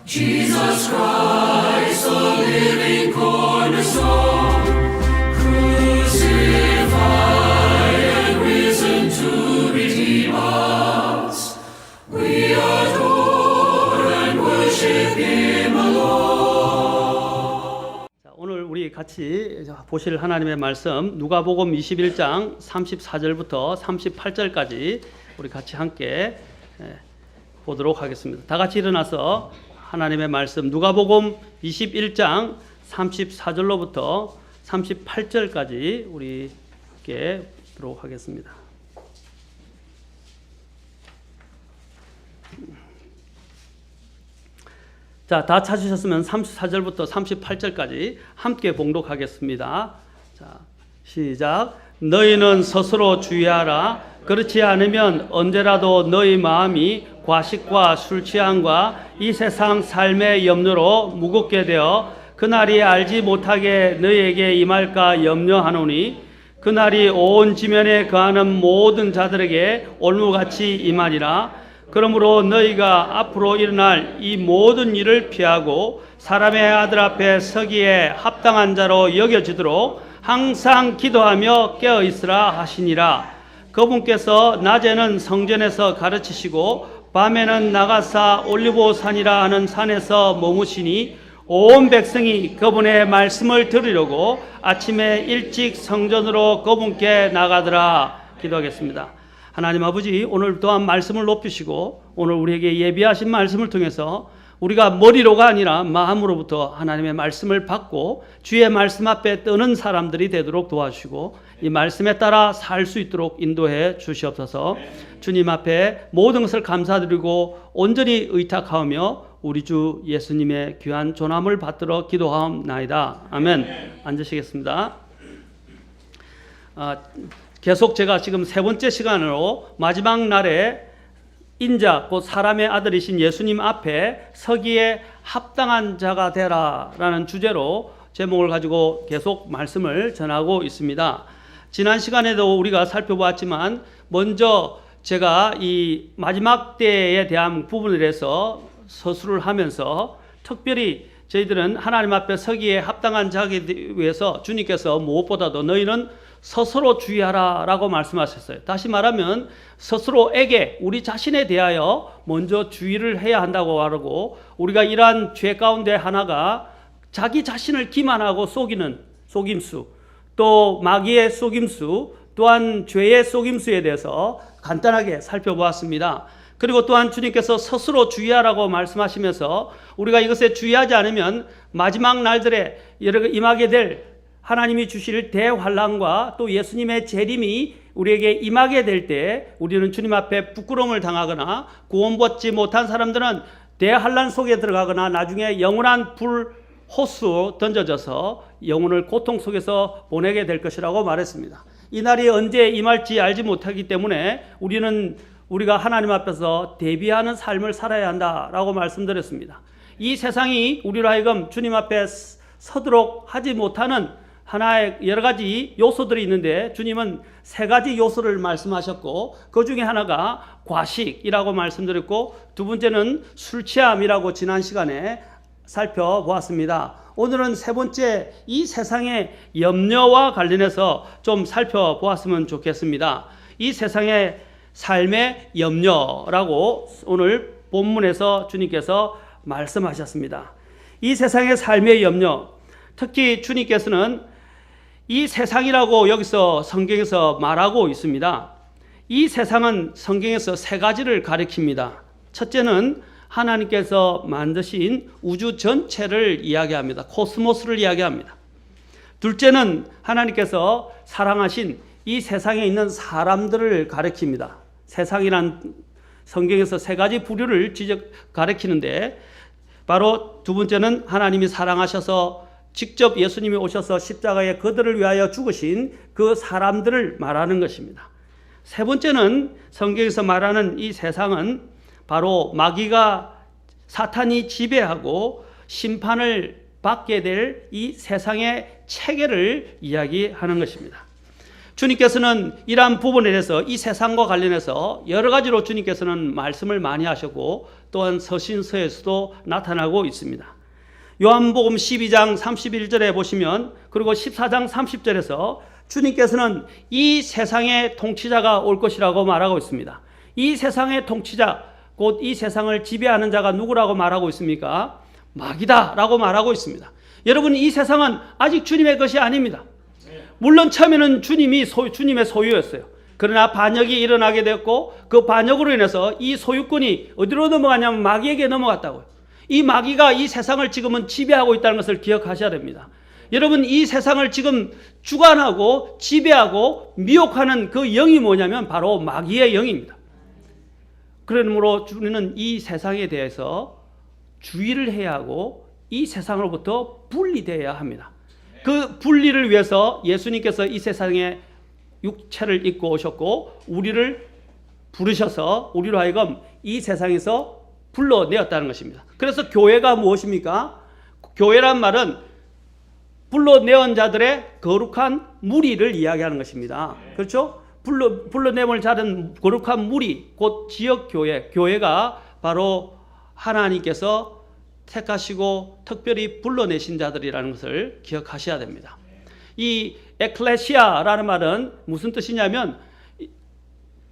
Jesus Christ, the living cornerstone, crucified and risen to redeem us. We adore and worship Him alone. 자, 오늘 우리 같이 보실 하나님의 말씀 누가복음 21장 34절부터 38절까지 우리 같이 함께 보도록 하겠습니다. 다 같이 일어나서 하나님의 말씀 누가복음 21장 34절로부터 38절까지 우리 함께 보도록 하겠습니다. 자, 다 찾으셨으면 34절부터 38절까지 함께 봉독하겠습니다. 자, 시작. 너희는 스스로 주의하라. 그렇지 않으면 언제라도 너희 마음이 과식과 술 취함과 이 세상 삶의 염려로 무겁게 되어 그날이 알지 못하게 너희에게 임할까 염려하노니 그날이 온 지면에 거하는 모든 자들에게 올무같이 임하리라. 그러므로 너희가 앞으로 일어날 이 모든 일을 피하고 사람의 아들 앞에 서기에 합당한 자로 여겨지도록 항상 기도하며 깨어 있으라 하시니라. 그분께서 낮에는 성전에서 가르치시고 밤에는 나가사 올리브산이라 하는 산에서 머무시니 온 백성이 그분의 말씀을 들으려고 아침에 일찍 성전으로 그분께 나가더라. 기도하겠습니다. 하나님 아버지, 오늘 또한 말씀을 높이시고 오늘 우리에게 예비하신 말씀을 통해서 우리가 머리로가 아니라 마음으로부터 하나님의 말씀을 받고 주의 말씀 앞에 뜨는 사람들이 되도록 도와주시고 이 말씀에 따라 살 수 있도록 인도해 주시옵소서. 주님 앞에 모든 것을 감사드리고 온전히 의탁하오며 우리 주 예수님의 귀한 존함을 받들어 기도하옵나이다. 아멘. 앉으시겠습니다. 계속 제가 지금 세 번째 시간으로 마지막 날에 인자 곧 사람의 아들이신 예수님 앞에 서기에 합당한 자가 되라라는 주제로 제목을 가지고 계속 말씀을 전하고 있습니다. 지난 시간에도 우리가 살펴보았지만 먼저 제가 이 마지막 때에 대한 부분에 대해서 서술을 하면서 특별히 저희들은 하나님 앞에 서기에 합당한 자기 위해서 주님께서 무엇보다도 너희는 스스로 주의하라 라고 말씀하셨어요. 다시 말하면 스스로에게 우리 자신에 대하여 먼저 주의를 해야 한다고 하고 우리가 이러한 죄 가운데 하나가 자기 자신을 기만하고 속이는 속임수 또 마귀의 속임수 또한 죄의 속임수에 대해서 간단하게 살펴보았습니다. 그리고 또한 주님께서 스스로 주의하라고 말씀하시면서 우리가 이것에 주의하지 않으면 마지막 날들에 임하게 될 하나님이 주실 대환란과 또 예수님의 재림이 우리에게 임하게 될 때 우리는 주님 앞에 부끄러움을 당하거나 구원받지 못한 사람들은 대환란 속에 들어가거나 나중에 영원한 불 호수로 던져져서 영혼을 고통 속에서 보내게 될 것이라고 말했습니다. 이 날이 언제 임할지 알지 못하기 때문에 우리가 하나님 앞에서 대비하는 삶을 살아야 한다라고 말씀드렸습니다. 이 세상이 우리로 하여금 주님 앞에 서도록 하지 못하는 하나의 여러 가지 요소들이 있는데 주님은 세 가지 요소를 말씀하셨고 그 중에 하나가 과식이라고 말씀드렸고 두 번째는 술 취함이라고 지난 시간에 살펴보았습니다. 오늘은 세 번째 이 세상의 염려와 관련해서 좀 살펴보았으면 좋겠습니다. 이 세상의 삶의 염려라고 오늘 본문에서 주님께서 말씀하셨습니다. 이 세상의 삶의 염려, 특히 주님께서는 이 세상이라고 여기서 성경에서 말하고 있습니다. 이 세상은 성경에서 세 가지를 가리킵니다. 첫째는 하나님께서 만드신 우주 전체를 이야기합니다. 코스모스를 이야기합니다. 둘째는 하나님께서 사랑하신 이 세상에 있는 사람들을 가리킵니다. 세상이란 성경에서 세 가지 부류를 가리키는데 바로 두 번째는 하나님이 사랑하셔서 직접 예수님이 오셔서 십자가에 그들을 위하여 죽으신 그 사람들을 말하는 것입니다. 세 번째는 성경에서 말하는 이 세상은 바로 마귀가 사탄이 지배하고 심판을 받게 될 이 세상의 체계를 이야기하는 것입니다. 주님께서는 이러한 부분에 대해서 이 세상과 관련해서 여러 가지로 주님께서는 말씀을 많이 하셨고 또한 서신서에서도 나타나고 있습니다. 요한복음 12장 31절에 보시면 그리고 14장 30절에서 주님께서는 이 세상의 통치자가 올 것이라고 말하고 있습니다. 이 세상의 통치자, 곧 이 세상을 지배하는 자가 누구라고 말하고 있습니까? 마귀다라고 말하고 있습니다. 여러분, 이 세상은 아직 주님의 것이 아닙니다. 물론 처음에는 주님의 소유였어요. 그러나 반역이 일어나게 되었고 그 반역으로 인해서 이 소유권이 어디로 넘어가냐면 마귀에게 넘어갔다고요. 이 마귀가 이 세상을 지금은 지배하고 있다는 것을 기억하셔야 됩니다. 여러분, 이 세상을 지금 주관하고 지배하고 미혹하는 그 영이 뭐냐면 바로 마귀의 영입니다. 그러므로 우리는 이 세상에 대해서 주의를 해야 하고 이 세상으로부터 분리되어야 합니다. 그 분리를 위해서 예수님께서 이 세상에 육체를 입고 오셨고 우리를 부르셔서 우리로 하여금 이 세상에서 불러내었다는 것입니다. 그래서 교회가 무엇입니까? 교회란 말은 불러내온 자들의 거룩한 무리를 이야기하는 것입니다. 그렇죠? 불러내올 자는 거룩한 무리, 곧 지역교회, 교회가 바로 하나님께서 택하시고 특별히 불러내신 자들이라는 것을 기억하셔야 됩니다. 이 에클레시아라는 말은 무슨 뜻이냐면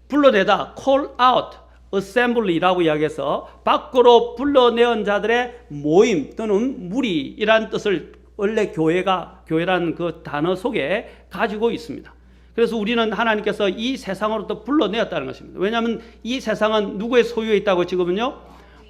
불러내다, call out, assembly라고 이야기해서 밖으로 불러내온 자들의 모임 또는 무리이라는 뜻을 원래 교회라는 그 단어 속에 가지고 있습니다. 그래서 우리는 하나님께서 이 세상으로부터 불러내었다는 것입니다. 왜냐하면 이 세상은 누구의 소유에 있다고 지금은요?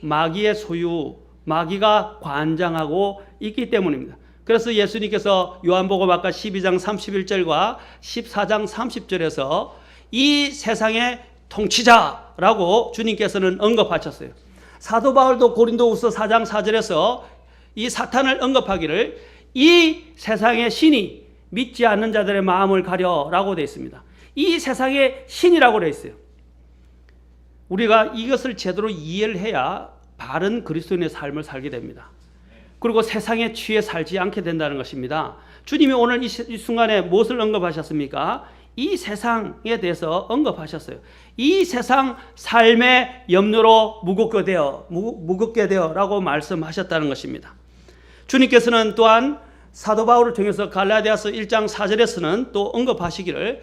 마귀의 소유, 마귀가 관장하고 있기 때문입니다. 그래서 예수님께서 요한복음 아까 12장 31절과 14장 30절에서 이 세상의 통치자라고 주님께서는 언급하셨어요. 사도 바울도 고린도후서 4장 4절에서 이 사탄을 언급하기를 이 세상의 신이 믿지 않는 자들의 마음을 가려라고 되어 있습니다. 이 세상의 신이라고 되어 있어요. 우리가 이것을 제대로 이해를 해야 바른 그리스도인의 삶을 살게 됩니다. 그리고 세상에 취해 살지 않게 된다는 것입니다. 주님이 오늘 이 순간에 무엇을 언급하셨습니까? 이 세상에 대해서 언급하셨어요. 이 세상 삶의 염려로 무겁게 되어라고 말씀하셨다는 것입니다. 주님께서는 또한 사도 바울을 통해서 갈라디아서 1장 4절에서는 또 언급하시기를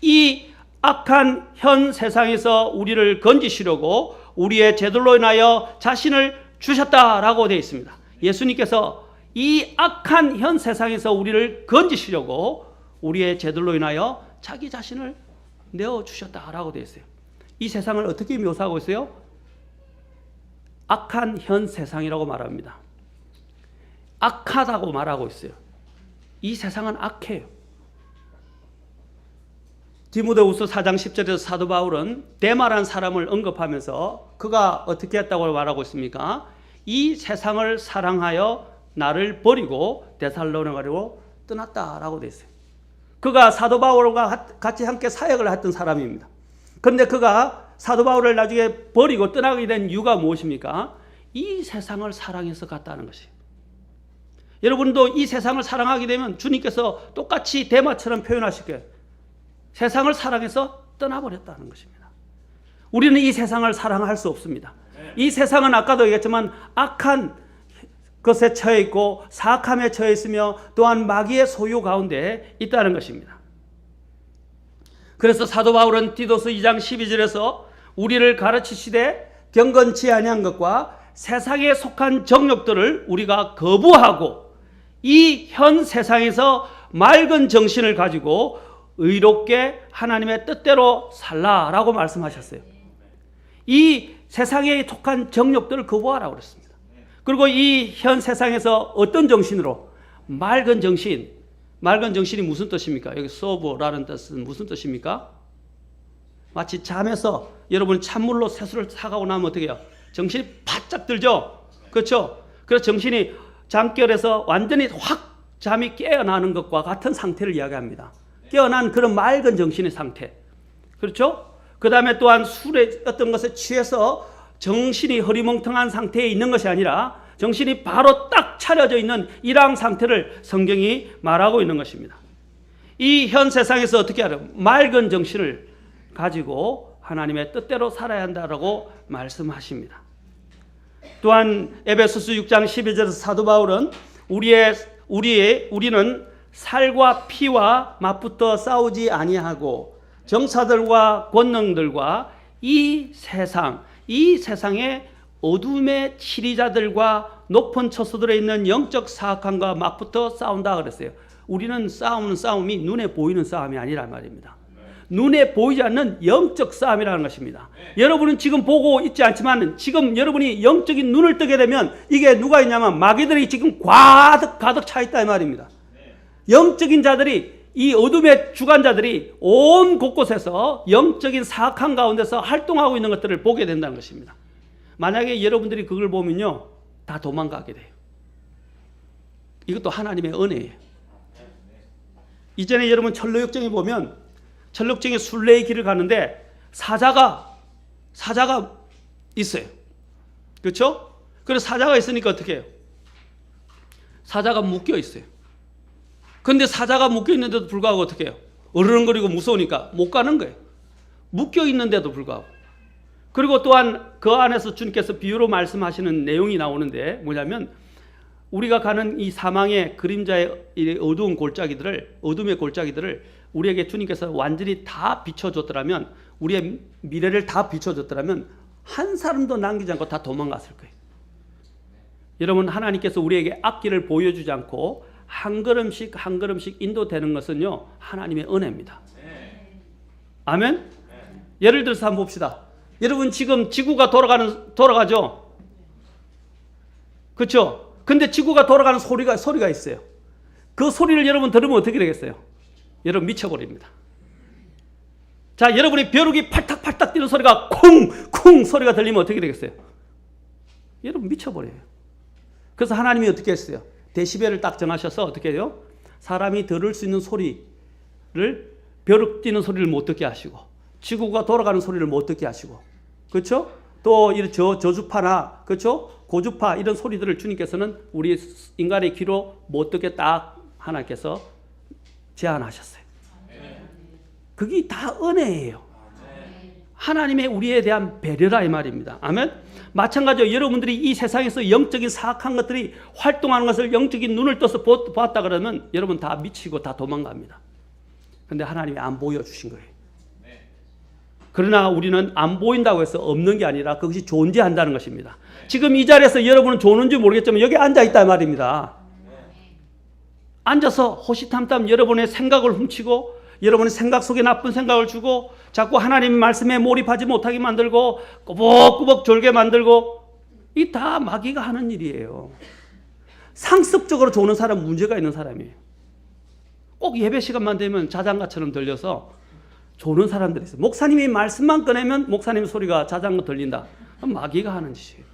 이 악한 현 세상에서 우리를 건지시려고 우리의 죄들로 인하여 자신을 주셨다라고 되어 있습니다. 예수님께서 이 악한 현 세상에서 우리를 건지시려고 우리의 죄들로 인하여 자기 자신을 내어주셨다라고 되어 있어요. 이 세상을 어떻게 묘사하고 있어요? 악한 현 세상이라고 말합니다. 악하다고 말하고 있어요. 이 세상은 악해요. 디모데후서 4장 10절에서 사도 바울은 데마라는 사람을 언급하면서 그가 어떻게 했다고 말하고 있습니까? 이 세상을 사랑하여 나를 버리고 데살로니가로 떠났다라고 되어 있어요. 그가 사도 바울과 같이 함께 사역을 했던 사람입니다. 그런데 그가 사도 바울을 나중에 버리고 떠나게 된 이유가 무엇입니까? 이 세상을 사랑해서 갔다는 것이에요. 여러분도 이 세상을 사랑하게 되면 주님께서 똑같이 데마처럼 표현하실 거예요. 세상을 사랑해서 떠나버렸다는 것입니다. 우리는 이 세상을 사랑할 수 없습니다. 이 세상은 아까도 얘기했지만 악한 것에 처해 있고 사악함에 처해 있으며 또한 마귀의 소유 가운데 있다는 것입니다. 그래서 사도 바울은 디도서 2장 12절에서 우리를 가르치시되 경건치 아니한 것과 세상에 속한 정욕들을 우리가 거부하고 이 현 세상에서 맑은 정신을 가지고 의롭게 하나님의 뜻대로 살라라고 말씀하셨어요. 이 세상에 속한 정욕들을 거부하라고 그랬습니다. 그리고 이 현 세상에서 어떤 정신으로? 맑은 정신. 맑은 정신이 무슨 뜻입니까? 여기 소버라는 뜻은 무슨 뜻입니까? 마치 잠에서 여러분 찬물로 세수를 사가고 나면 어떻게 해요? 정신이 바짝 들죠? 그렇죠? 그래서 정신이 잠결에서 완전히 확 잠이 깨어나는 것과 같은 상태를 이야기합니다. 깨어난 그런 맑은 정신의 상태. 그렇죠? 그 다음에 또한 술에 어떤 것에 취해서 정신이 흐리멍텅한 상태에 있는 것이 아니라 정신이 바로 딱 차려져 있는 일랑 상태를 성경이 말하고 있는 것입니다. 이 현 세상에서 어떻게 하려? 맑은 정신을 가지고 하나님의 뜻대로 살아야 한다라고 말씀하십니다. 또한 에베소서 6장 12절에서 사도 바울은 우리는 살과 피와 맞붙어 싸우지 아니하고 정사들과 권능들과 이 세상의 어둠의 치리자들과 높은 처소들에 있는 영적 사악함과 맞붙어 싸운다 그랬어요. 우리는 싸우는 싸움이 눈에 보이는 싸움이 아니란 말입니다. 눈에 보이지 않는 영적 싸움이라는 것입니다. 여러분은 지금 보고 있지 않지만 지금 여러분이 영적인 눈을 뜨게 되면 이게 누가 있냐면 마귀들이 지금 가득 차 있다 이 말입니다. 영적인 자들이, 이 어둠의 주관자들이 온 곳곳에서 영적인 사악한 가운데서 활동하고 있는 것들을 보게 된다는 것입니다. 만약에 여러분들이 그걸 보면요, 다 도망가게 돼요. 이것도 하나님의 은혜예요. 이전에 여러분 철로역정에 보면 철로역정에 순례의 길을 가는데 사자가 있어요. 그렇죠? 그래서 사자가 있으니까 어떻게 해요? 사자가 묶여 있어요. 근데 사자가 묶여 있는데도 불구하고 어떻게 해요? 어르렁거리고 무서우니까 못 가는 거예요. 묶여 있는데도 불구하고. 그리고 또한 그 안에서 주님께서 비유로 말씀하시는 내용이 나오는데 뭐냐면 우리가 가는 이 사망의 그림자의 어두운 골짜기들을, 어둠의 골짜기들을 우리에게 주님께서 완전히 다 비춰줬더라면, 우리의 미래를 다 비춰줬더라면 한 사람도 남기지 않고 다 도망갔을 거예요. 여러분, 하나님께서 우리에게 앞길을 보여주지 않고 한 걸음씩 한 걸음씩 인도되는 것은요, 하나님의 은혜입니다. 아멘? 예를 들어서 한번 봅시다. 여러분, 지금 지구가 돌아가죠? 그렇죠? 근데 지구가 돌아가는 소리가 있어요. 그 소리를 여러분 들으면 어떻게 되겠어요? 여러분 미쳐버립니다. 자, 여러분이 벼룩이 팔딱팔딱 뛰는 소리가 쿵쿵 소리가 들리면 어떻게 되겠어요? 여러분 미쳐버려요. 그래서 하나님이 어떻게 했어요? 데시벨을 딱 정하셔서 어떻게 해요? 사람이 들을 수 있는 소리를, 벼룩 뛰는 소리를 못 듣게 하시고, 지구가 돌아가는 소리를 못 듣게 하시고, 그렇죠? 또 이런 저주파나, 그렇죠? 고주파 이런 소리들을 주님께서는 우리 인간의 귀로 못 듣게 딱 하나님께서 제한하셨어요. 그게 다 은혜예요. 하나님의 우리에 대한 배려라 이 말입니다. 아멘. 마찬가지로 여러분들이 이 세상에서 영적인 사악한 것들이 활동하는 것을 영적인 눈을 떠서 보았다 그러면 여러분 다 미치고 다 도망갑니다. 그런데 하나님이 안 보여주신 거예요. 그러나 우리는 안 보인다고 해서 없는 게 아니라 그것이 존재한다는 것입니다. 지금 이 자리에서 여러분은 좋은지 모르겠지만 여기 앉아있다 말입니다. 앉아서 호시탐탐 여러분의 생각을 훔치고 여러분의 생각 속에 나쁜 생각을 주고 자꾸 하나님의 말씀에 몰입하지 못하게 만들고 꾸벅꾸벅 졸게 만들고, 이 다 마귀가 하는 일이에요. 상습적으로 조는 사람 문제가 있는 사람이에요. 꼭 예배 시간만 되면 자장가처럼 들려서 조는 사람들이 있어요. 목사님이 말씀만 꺼내면 목사님 소리가 자장가 들린다. 마귀가 하는 짓이에요.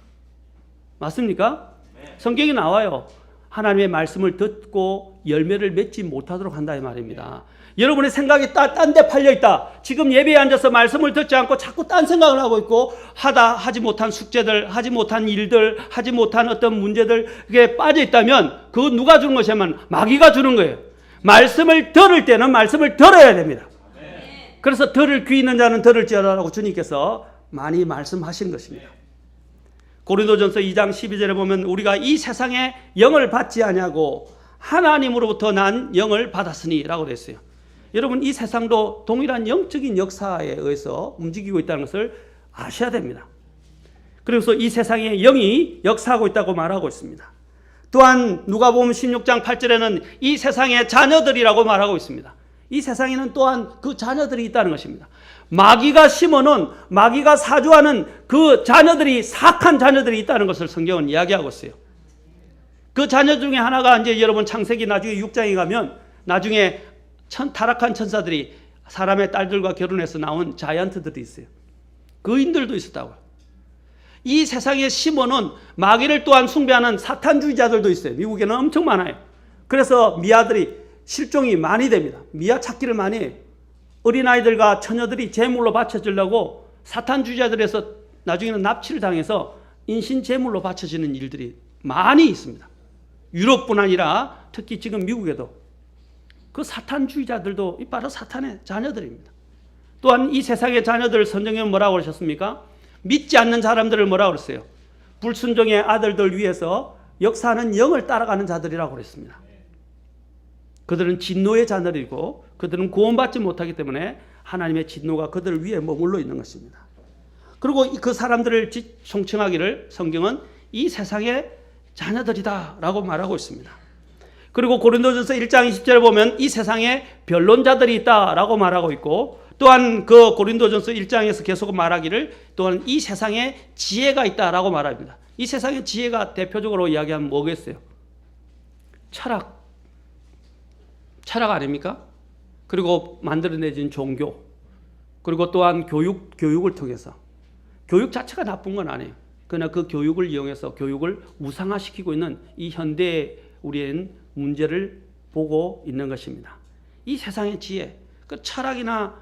맞습니까? 성경에 나와요. 하나님의 말씀을 듣고 열매를 맺지 못하도록 한다 이 말입니다. 여러분의 생각이 딴 데 팔려 있다. 지금 예배에 앉아서 말씀을 듣지 않고 자꾸 딴 생각을 하고 있고, 하지 못한 숙제들, 하지 못한 일들, 하지 못한 어떤 문제들, 그게 빠져 있다면 그거 누가 주는 것이냐면 마귀가 주는 거예요. 말씀을 들을 때는 말씀을 들어야 됩니다. 그래서 들을 귀 있는 자는 들을지어다라고 주님께서 많이 말씀하신 것입니다. 고린도전서 2장 12절에 보면 우리가 이 세상에 영을 받지 아니하고 하나님으로부터 난 영을 받았으니 라고 되어 있어요. 여러분, 이 세상도 동일한 영적인 역사에 의해서 움직이고 있다는 것을 아셔야 됩니다. 그래서 이 세상에 영이 역사하고 있다고 말하고 있습니다. 또한 누가복음 16장 8절에는 이 세상의 자녀들이라고 말하고 있습니다. 이 세상에는 또한 그 자녀들이 있다는 것입니다. 마귀가 심어놓은, 마귀가 사주하는 그 자녀들이, 사악한 자녀들이 있다는 것을 성경은 이야기하고 있어요. 그 자녀 중에 하나가 이제 여러분 창세기 나중에 6장에 가면 나중에 타락한 천사들이 사람의 딸들과 결혼해서 나온 자이언트들이 있어요. 그인들도 있었다고요. 이 세상에 심어놓은 마귀를 또한 숭배하는 사탄주의자들도 있어요. 미국에는 엄청 많아요. 그래서 미아들이 실종이 많이 됩니다. 미아 찾기를 많이 해요. 어린아이들과 처녀들이 제물로 바쳐지려고 사탄주의자들에서 나중에는 납치를 당해서 인신 제물로 바쳐지는 일들이 많이 있습니다. 유럽뿐 아니라 특히 지금 미국에도 그 사탄주의자들도 바로 사탄의 자녀들입니다. 또한 이 세상의 자녀들 성경에 뭐라고 그러셨습니까? 믿지 않는 사람들을 뭐라고 그랬어요? 불순종의 아들들 위해서 역사하는 영을 따라가는 자들이라고 그랬습니다. 그들은 진노의 자녀들이고 그들은 구원받지 못하기 때문에 하나님의 진노가 그들 위에 머물러 있는 것입니다. 그리고 그 사람들을 총칭하기를 성경은 이 세상의 자녀들이다 라고 말하고 있습니다. 그리고 고린도전서 1장 20절에 보면 이 세상에 변론자들이 있다라고 말하고 있고, 또한 그 고린도전서 1장에서 계속 말하기를 또한 이 세상에 지혜가 있다라고 말합니다. 이 세상의 지혜가 대표적으로 이야기하면 뭐겠어요? 철학 아닙니까? 그리고 만들어내진 종교, 그리고 또한 교육을 통해서, 교육 자체가 나쁜 건 아니에요. 그러나 그 교육을 이용해서 교육을 우상화시키고 있는 이 현대의 우리는 문제를 보고 있는 것입니다. 이 세상의 지혜, 그 철학이나,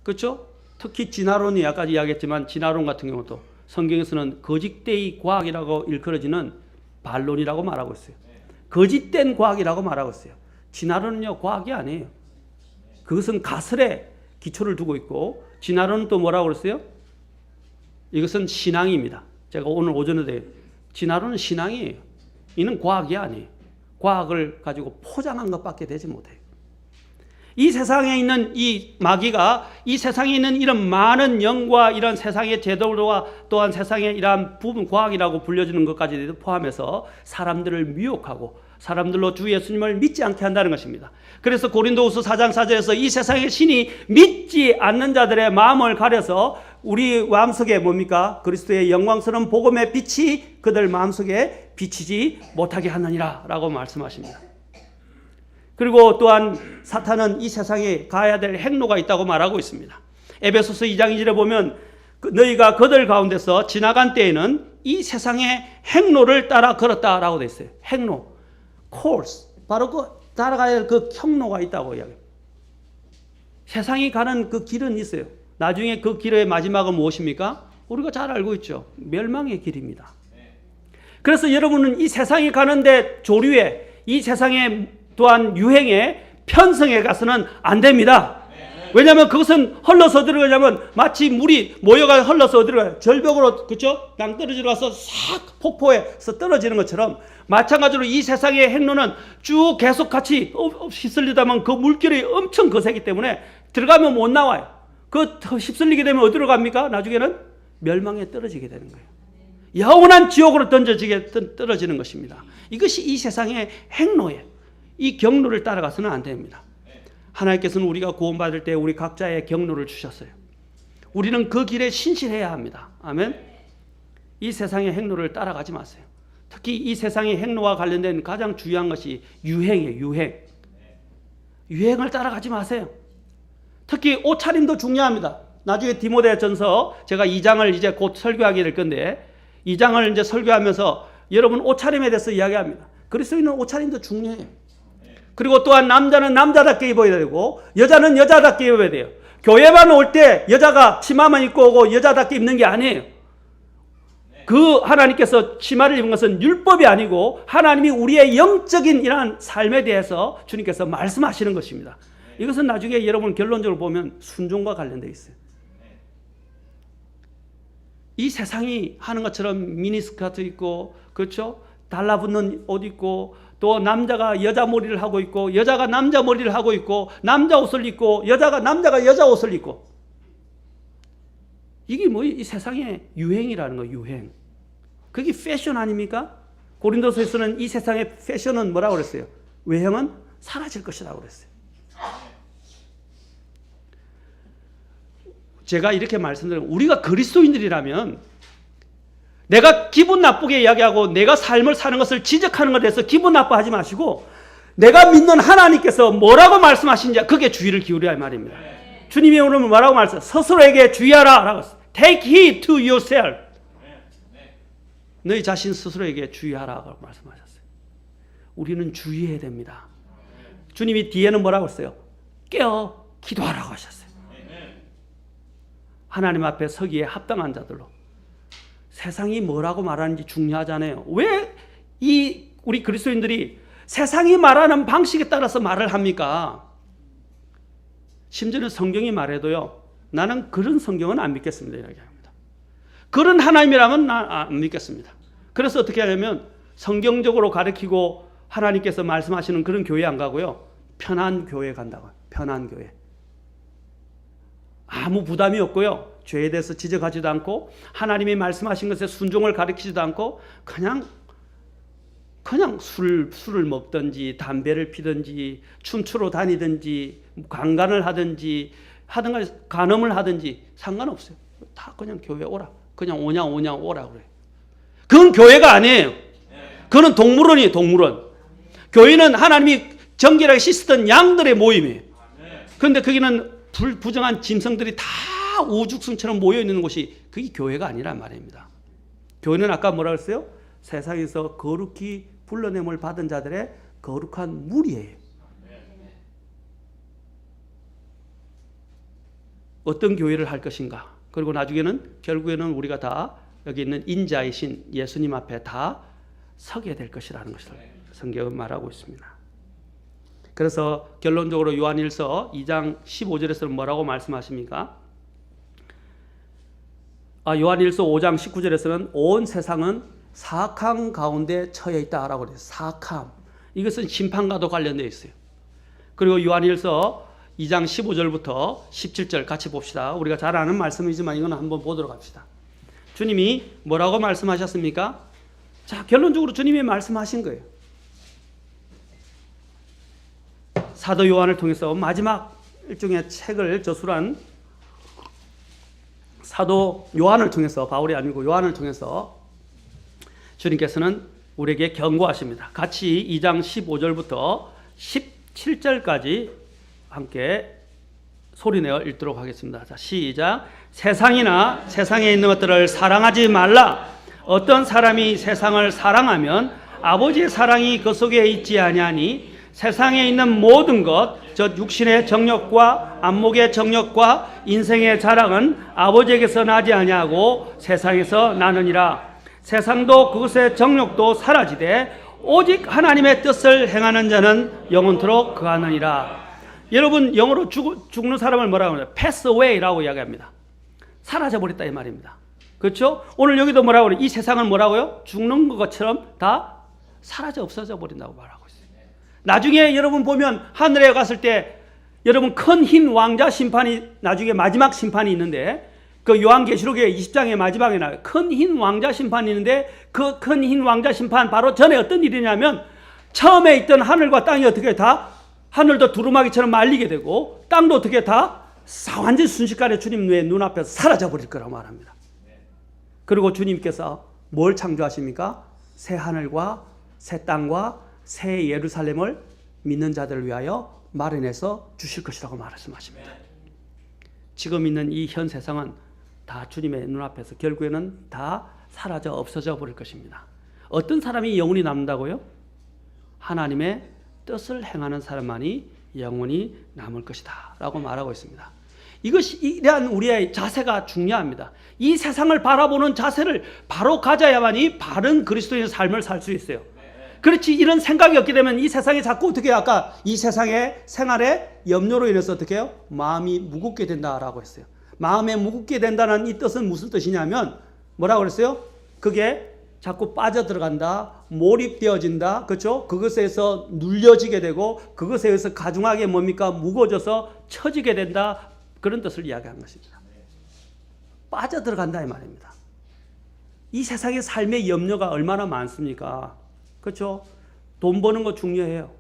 그렇죠? 특히 진화론이 아까 이야기했지만 진화론 같은 경우도 성경에서는 거짓되이 과학이라고 일컬어지는 반론이라고 말하고 있어요. 거짓된 과학이라고 말하고 있어요. 진화론은요, 과학이 아니에요. 그것은 가설에 기초를 두고 있고, 진화론은 또 뭐라고 그랬어요? 이것은 신앙입니다. 제가 오늘 오전에 진화론은 신앙이에요. 이는 과학이 아니에요. 과학을 가지고 포장한 것밖에 되지 못해요. 이 세상에 있는 이 마귀가 이 세상에 있는 이런 많은 영과 이런 세상의 제도와 또한 세상의 이러한 부분 과학이라고 불려지는 것까지 포함해서 사람들을 미혹하고 사람들로 주 예수님을 믿지 않게 한다는 것입니다. 그래서 고린도후서 4장 4절에서 이 세상의 신이 믿지 않는 자들의 마음을 가려서 우리 마음속에 뭡니까? 그리스도의 영광스러운 복음의 빛이 그들 마음속에 비치지 못하게 하느니라 라고 말씀하십니다. 그리고 또한 사탄은 이 세상에 가야 될 행로가 있다고 말하고 있습니다. 에베소서 2장 2절에 보면 너희가 그들 가운데서 지나간 때에는 이 세상의 행로를 따라 걸었다라고 되어 있어요. 행로, course, 바로 그 따라가야 할 그 경로가 있다고 이야기합니다. 세상이 가는 그 길은 있어요. 나중에 그 길의 마지막은 무엇입니까? 우리가 잘 알고 있죠. 멸망의 길입니다. 그래서 여러분은 이 세상이 가는데 조류에, 이 세상에 또한 유행에, 편성에 가서는 안 됩니다. 왜냐하면 그것은 흘러서 어디로 가냐면 마치 물이 모여가 흘러서 어디로 가요? 절벽으로, 그렇죠? 땅 떨어지러 가서 싹 폭포에서 떨어지는 것처럼 마찬가지로 이 세상의 행로는 쭉 계속 같이 휩쓸리다만 그 물결이 엄청 거세기 때문에 들어가면 못 나와요. 그 휩쓸리게 되면 어디로 갑니까? 나중에는 멸망에 떨어지게 되는 거예요. 영원한 지옥으로 떨어지는 것입니다. 이것이 이 세상의 행로예요. 이 경로를 따라가서는 안 됩니다. 하나님께서는 우리가 구원받을 때 우리 각자의 경로를 주셨어요. 우리는 그 길에 신실해야 합니다. 아멘. 이 세상의 행로를 따라가지 마세요. 특히 이 세상의 행로와 관련된 가장 중요한 것이 유행이에요. 유행을 따라가지 마세요. 특히 옷차림도 중요합니다. 나중에 디모데전서 제가 2장을 이제 곧 설교하게 될 건데 2장을 이제 설교하면서 여러분 옷차림에 대해서 이야기합니다. 그리스도인은 옷차림도 중요해요. 그리고 또한 남자는 남자답게 입어야 되고 여자는 여자답게 입어야 돼요. 교회만 올 때 여자가 치마만 입고 오고 여자답게 입는 게 아니에요. 그 하나님께서 치마를 입은 것은 율법이 아니고 하나님이 우리의 영적인 이러한 삶에 대해서 주님께서 말씀하시는 것입니다. 이것은 나중에 여러분 결론적으로 보면 순종과 관련되어 있어요. 이 세상이 하는 것처럼 미니스커트 입고, 그렇죠? 달라붙는 옷 입고, 또 남자가 여자 머리를 하고 있고 여자가 남자 머리를 하고 있고 남자 옷을 입고 남자가 여자 옷을 입고, 이게 뭐 이 세상의 유행이라는 거예요. 유행. 그게 패션 아닙니까? 고린도서에서는 이 세상의 패션은 뭐라고 그랬어요? 외형은 사라질 것이라고 그랬어요. 제가 이렇게 말씀드리면 우리가 그리스도인들이라면 내가 기분 나쁘게 이야기하고 내가 삶을 사는 것을 지적하는 것에 대해서 기분 나빠하지 마시고 내가 믿는 하나님께서 뭐라고 말씀하시는지 그게 주의를 기울여야 할 말입니다. 주님이 오늘 뭐라고 말씀하세요? 스스로에게 주의하라 라고 했어요. Take heed to yourself. 너희 자신 스스로에게 주의하라고 말씀하셨어요. 우리는 주의해야 됩니다. 주님이 뒤에는 뭐라고 했어요? 깨어 기도하라고 하셨어요. 하나님 앞에 서기에 합당한 자들로. 세상이 뭐라고 말하는지 중요하잖아요. 왜 우리 그리스도인들이 세상이 말하는 방식에 따라서 말을 합니까? 심지어는 성경이 말해도요, 나는 그런 성경은 안 믿겠습니다. 이렇게 합니다. 그런 하나님이라면 나 안 믿겠습니다. 그래서 어떻게 하냐면 성경적으로 가르치고 하나님께서 말씀하시는 그런 교회 안 가고요, 편한 교회 간다고요. 편한 교회. 아무 부담이 없고요, 죄에 대해서 지적하지도 않고 하나님이 말씀하신 것에 순종을 가르치지도 않고 그냥 술을 먹든지 담배를 피든지 춤추러 다니든지 강간을 하든지 간음을 하든지 상관없어요. 다 그냥 교회 오라. 그냥 오냐 오라 그래요. 그건 교회가 아니에요. 그건 동물원이에요. 동물원. 교회는 하나님이 정결하게 씻었던 양들의 모임이에요. 그런데 거기는 부정한 짐승들이 다 우죽순처럼 모여있는 곳이 그게 교회가 아니란 말입니다. 교회는 아까 뭐라 그랬어요? 세상에서 거룩히 불러냄을 받은 자들의 거룩한 무리예요. 어떤 교회를 할 것인가? 그리고 나중에는 결국에는 우리가 다 여기 있는 인자이신 예수님 앞에 다 서게 될 것이라는 것을 성경은 말하고 있습니다. 그래서 결론적으로 요한일서 2장 15절에서는 뭐라고 말씀하십니까? 요한일서 5장 19절에서는 온 세상은 사악함 가운데 처해 있다라고 그래요. 사악함. 이것은 심판과도 관련되어 있어요. 그리고 요한일서 2장 15절부터 17절 같이 봅시다. 우리가 잘 아는 말씀이지만 이건 한번 보도록 합시다. 주님이 뭐라고 말씀하셨습니까? 자, 결론적으로 주님이 말씀하신 거예요. 사도 요한을 통해서 마지막 일종의 책을 저술한 사도 요한을 통해서, 바울이 아니고 요한을 통해서 주님께서는 우리에게 경고하십니다. 같이 2장 15절부터 17절까지 함께 소리내어 읽도록 하겠습니다. 자, 시작. 세상이나 세상에 있는 것들을 사랑하지 말라. 어떤 사람이 세상을 사랑하면 아버지의 사랑이 그 속에 있지 아니하니 세상에 있는 모든 것, 즉 육신의 정욕과 안목의 정욕과 인생의 자랑은 아버지에게서 나지 아니하고 세상에서 나느니라. 세상도 그것의 정욕도 사라지되 오직 하나님의 뜻을 행하는 자는 영원토록 거하느니라. 여러분, 영어로 죽는 사람을 뭐라고 하나요? pass away라고 이야기합니다. 사라져버렸다 이 말입니다. 그렇죠? 오늘 여기도 뭐라고 그래요? 이 세상은 뭐라고요? 죽는 것처럼 다 사라져 없어져 버린다고 말하고 있어요. 나중에 여러분 보면 하늘에 갔을 때 여러분 큰 흰 왕자 심판이, 나중에 마지막 심판이 있는데, 그 요한계시록의 20장의 마지막에 나와요. 큰 흰 왕자 심판이 있는데 그 큰 흰 왕자 심판 바로 전에 어떤 일이냐면 처음에 있던 하늘과 땅이 어떻게 다, 하늘도 두루마기처럼 말리게 되고 땅도 어떻게 다 완전 순식간에 주님 눈앞에서 사라져 버릴 거라고 말합니다. 그리고 주님께서 뭘 창조하십니까? 새 하늘과 새 땅과 새 예루살렘을 믿는 자들을 위하여 마련해서 주실 것이라고 말씀하십니다. 지금 있는 이 현 세상은 다 주님의 눈앞에서 결국에는 다 사라져 없어져 버릴 것입니다. 어떤 사람이 영원히 남는다고요? 하나님의 뜻을 행하는 사람만이 영원히 남을 것이다 라고 말하고 있습니다. 이러한 우리의 자세가 중요합니다. 이 세상을 바라보는 자세를 바로 가져야만이 바른 그리스도인의 삶을 살 수 있어요. 그렇지, 이런 생각이 없게 되면 이 세상에 자꾸 어떻게 해요? 아까 이 세상의 생활에 염려로 인해서 어떻게 해요? 마음이 무겁게 된다라고 했어요. 마음에 무겁게 된다는 이 뜻은 무슨 뜻이냐면 뭐라고 그랬어요? 그게 자꾸 빠져들어간다, 몰입되어진다, 그렇죠? 그것에서 눌려지게 되고 그것에 의해서 가중하게 뭡니까? 무거워져서 처지게 된다, 그런 뜻을 이야기한 것입니다. 빠져들어간다 이 말입니다. 이 세상의 삶의 염려가 얼마나 많습니까? 그렇죠? 돈 버는 거 중요해요.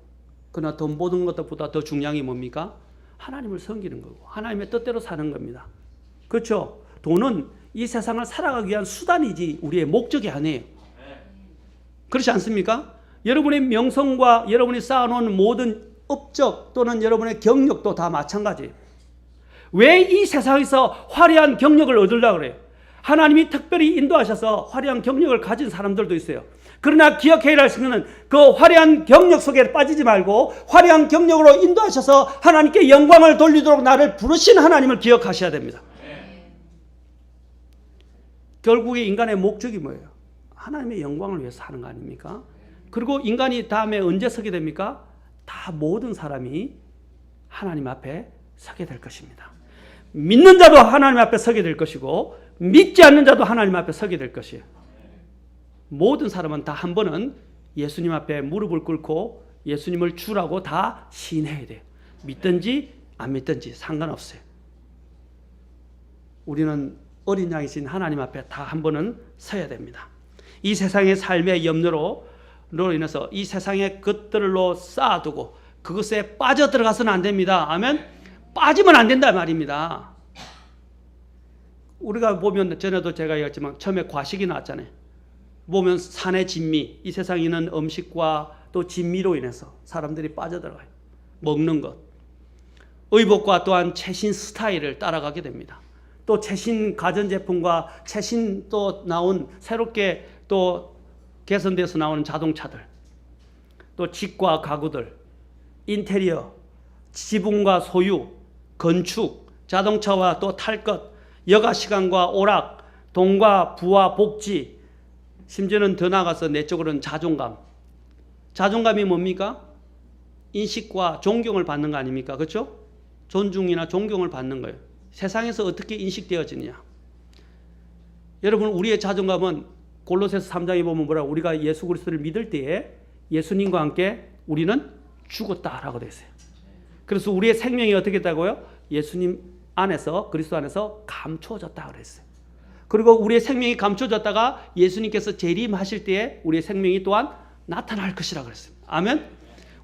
그러나 돈 버는 것보다 더 중요한 게 뭡니까? 하나님을 섬기는 거고 하나님의 뜻대로 사는 겁니다. 그렇죠? 돈은 이 세상을 살아가기 위한 수단이지 우리의 목적이 아니에요. 그렇지 않습니까? 여러분의 명성과 여러분이 쌓아놓은 모든 업적 또는 여러분의 경력도 다 마찬가지예요. 왜 이 세상에서 화려한 경력을 얻으려고 그래요? 하나님이 특별히 인도하셔서 화려한 경력을 가진 사람들도 있어야 그러나 기억해야 할 것은 그 화려한 경력 속에 빠지지 말고 화려한 경력으로 인도하셔서 하나님께 영광을 돌리도록 나를 부르신 하나님을 기억하셔야 됩니다. 결국에 인간의 목적이 뭐예요? 하나님의 영광을 위해서 사는 거 아닙니까? 그리고 인간이 다음에 언제 서게 됩니까? 다 모든 사람이 하나님 앞에 서게 될 것입니다. 믿는 자도 하나님 앞에 서게 될 것이고 믿지 않는 자도 하나님 앞에 서게 될 것이에요. 모든 사람은 다 한 번은 예수님 앞에 무릎을 꿇고 예수님을 주라고 다 시인해야 돼요. 믿든지 안 믿든지 상관없어요. 우리는 어린 양이신 하나님 앞에 다 한 번은 서야 됩니다. 이 세상의 삶의 염려로 인해서 이 세상의 것들로 쌓아두고 그것에 빠져들어가서는 안 됩니다. 아멘? 빠지면 안 된다 말입니다. 우리가 보면 전에도 제가 얘기했지만 처음에 과식이 나왔잖아요. 보면 산의 진미, 이 세상에 있는 음식과 또 진미로 인해서 사람들이 빠져들어가요. 먹는 것. 의복과 또한 최신 스타일을 따라가게 됩니다. 또 최신 가전제품과 최신 또 나온 새롭게 또 개선돼서 나오는 자동차들, 또 집과 가구들, 인테리어, 지붕과 소유, 건축, 자동차와 또 탈 것, 여가 시간과 오락, 돈과 부와 복지, 심지어는 더 나아가서 내적으로는 자존감. 자존감이 뭡니까? 인식과 존경을 받는 거 아닙니까? 그렇죠? 존중이나 존경을 받는 거예요. 세상에서 어떻게 인식되어지느냐. 여러분, 우리의 자존감은 골로새서 3장에 보면 뭐라고, 우리가 예수 그리스도를 믿을 때에 예수님과 함께 우리는 죽었다라고 되어 있어요. 그래서 우리의 생명이 어떻게 됐다고요? 예수님 안에서, 그리스도 안에서 감추어졌다 그랬어요. 그리고 우리의 생명이 감춰졌다가 예수님께서 재림하실 때에 우리의 생명이 또한 나타날 것이라 그랬어요. 아멘?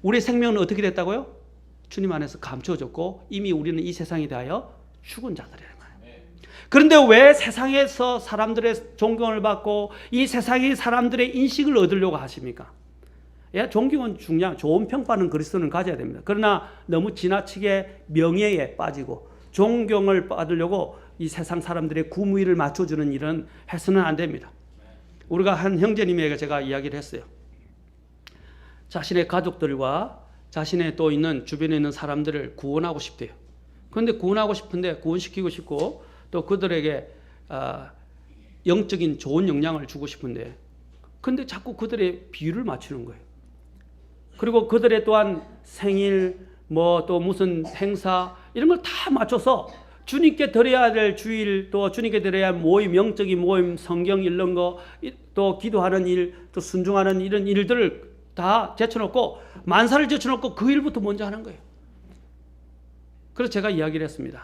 우리의 생명은 어떻게 됐다고요? 주님 안에서 감춰졌고 이미 우리는 이 세상에 대하여 죽은 자들이란 말이에요. 그런데 왜 세상에서 사람들의 존경을 받고 이 세상의 사람들의 인식을 얻으려고 하십니까? 예, 존경은 좋은 평판은 그리스도는 가져야 됩니다. 그러나 너무 지나치게 명예에 빠지고 존경을 받으려고 이 세상 사람들의 구무의를 맞춰주는 일은 해서는 안 됩니다. 우리가 한 형제님에게 제가 이야기를 했어요. 자신의 가족들과 자신의 또 있는 주변에 있는 사람들을 구원하고 싶대요. 그런데 구원하고 싶은데 구원시키고 싶고 또 그들에게 영적인 좋은 영향을 주고 싶은데 근데 자꾸 그들의 비율을 맞추는 거예요. 그리고 그들의 또한 생일 뭐 또 무슨 행사 이런 걸 다 맞춰서 주님께 드려야 될 주일 또 주님께 드려야 할 모임, 영적인 모임, 성경 읽는 거 또 기도하는 일, 또 순종하는 이런 일들을 다 제쳐놓고 만사를 제쳐놓고 그 일부터 먼저 하는 거예요. 그래서 제가 이야기를 했습니다.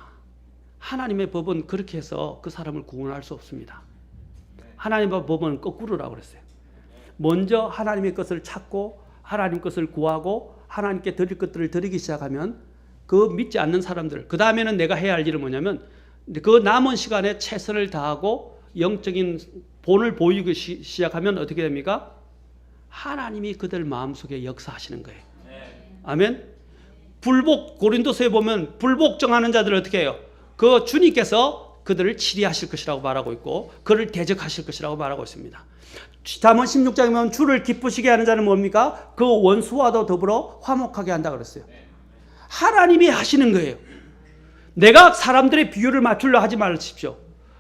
하나님의 법은 그렇게 해서 그 사람을 구원할 수 없습니다. 하나님의 법은 거꾸로라고 그랬어요. 먼저 하나님의 것을 찾고 하나님 것을 구하고 하나님께 드릴 것들을 드리기 시작하면 그 믿지 않는 사람들, 그 다음에는 내가 해야 할 일은 뭐냐면 그 남은 시간에 최선을 다하고 영적인 본을 보이기 시작하면 어떻게 됩니까? 하나님이 그들 마음속에 역사하시는 거예요. 아멘. 불복, 고린도서에 보면 불복종하는 자들을 어떻게 해요? 그 주님께서 그들을 치리하실 것이라고 말하고 있고 그를 대적하실 것이라고 말하고 있습니다. 잠언 16장에 보면 주를 기쁘시게 하는 자는 뭡니까? 그 원수와도 더불어 화목하게 한다 그랬어요. 하나님이 하시는 거예요. 내가 사람들의 비율을 맞추려 하지 마십시오.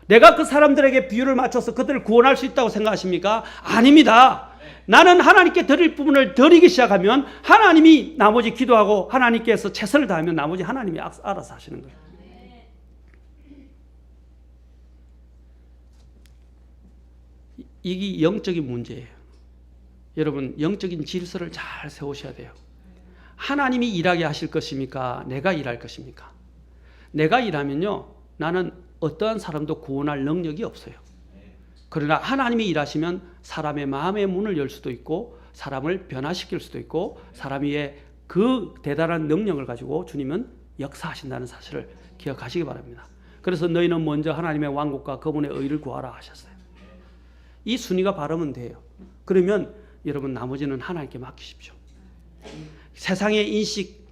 내가 그 사람들에게 비율을 맞춰서 그들을 구원할 수 있다고 생각하십니까? 아닙니다. 나는 하나님께 드릴 부분을 드리기 시작하면 하나님이 나머지 기도하고 하나님께서 최선을 다하면 나머지 하나님이 알아서 하시는 거예요. 이게 영적인 문제예요. 여러분, 영적인 질서를 잘 세우셔야 돼요. 하나님이 일하게 하실 것입니까? 내가 일할 것입니까? 내가 일하면요, 나는 어떠한 사람도 구원할 능력이 없어요. 그러나 하나님이 일하시면 사람의 마음의 문을 열 수도 있고 사람을 변화시킬 수도 있고 사람 위에 그 대단한 능력을 가지고 주님은 역사하신다는 사실을 기억하시기 바랍니다. 그래서 너희는 먼저 하나님의 왕국과 그분의 의를 구하라 하셨어요. 이 순위가 바르면 돼요. 그러면 여러분 나머지는 하나님께 맡기십시오. 세상의 인식,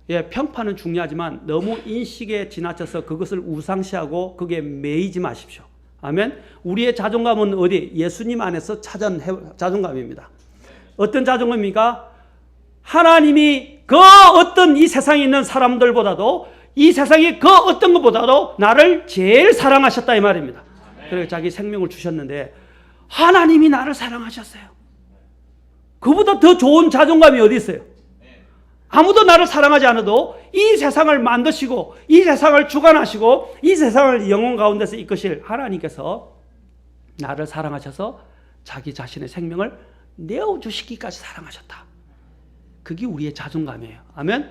평판은 중요하지만 너무 인식에 지나쳐서 그것을 우상시하고 그게 매이지 마십시오. 아멘. 우리의 자존감은 어디? 예수님 안에서 찾은 자존감입니다. 어떤 자존감입니까? 하나님이 그 어떤 이 세상에 있는 사람들보다도 이 세상의 그 어떤 것보다도 나를 제일 사랑하셨다 이 말입니다. 그래서 자기 생명을 주셨는데 하나님이 나를 사랑하셨어요. 그보다 더 좋은 자존감이 어디 있어요? 아무도 나를 사랑하지 않아도 이 세상을 만드시고 이 세상을 주관하시고 이 세상을 영혼 가운데서 이끄실 하나님께서 나를 사랑하셔서 자기 자신의 생명을 내어주시기까지 사랑하셨다. 그게 우리의 자존감이에요. 아멘?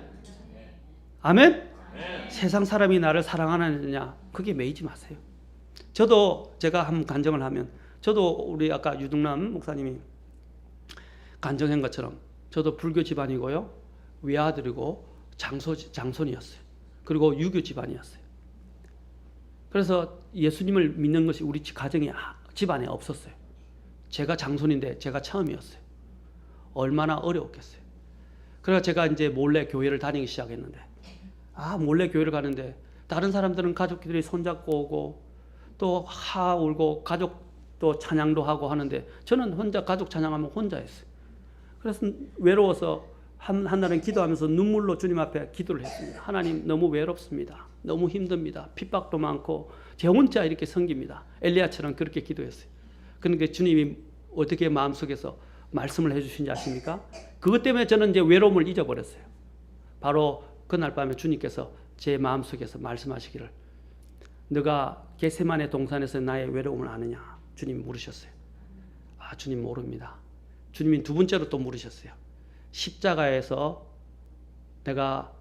아멘? 세상 사람이 나를 사랑하느냐, 그게 매이지 마세요. 저도 제가 한 간증을 하면, 저도 우리 아까 유등남 목사님이 간증한 것처럼 저도 불교 집안이고요, 외아들이고 장손이었어요. 그리고 유교 집안이었어요. 그래서 예수님을 믿는 것이 우리 가정에 집안에 없었어요. 제가 장손인데 제가 처음이었어요. 얼마나 어려웠겠어요. 그래서 제가 이제 몰래 교회를 다니기 시작했는데, 몰래 교회를 가는데 다른 사람들은 가족들이 손잡고 오고 또 울고 가족도 찬양도 하고 하는데 저는 혼자 가족 찬양하면 혼자 했어요. 그래서 외로워서 한날은 기도하면서 눈물로 주님 앞에 기도를 했습니다. 하나님, 너무 외롭습니다. 너무 힘듭니다. 핍박도 많고 제 혼자 이렇게 섬깁니다. 엘리야처럼 그렇게 기도했어요. 그러니까 주님이 어떻게 마음속에서 말씀을 해주신지 아십니까? 그것 때문에 저는 이제 외로움을 잊어버렸어요. 바로 그날 밤에 주님께서 제 마음속에서 말씀하시기를, 너가 겟세마네 동산에서 나의 외로움을 아느냐? 주님이 물으셨어요. 주님 모릅니다. 주님이 두 번째로 또 물으셨어요. 십자가에서 내가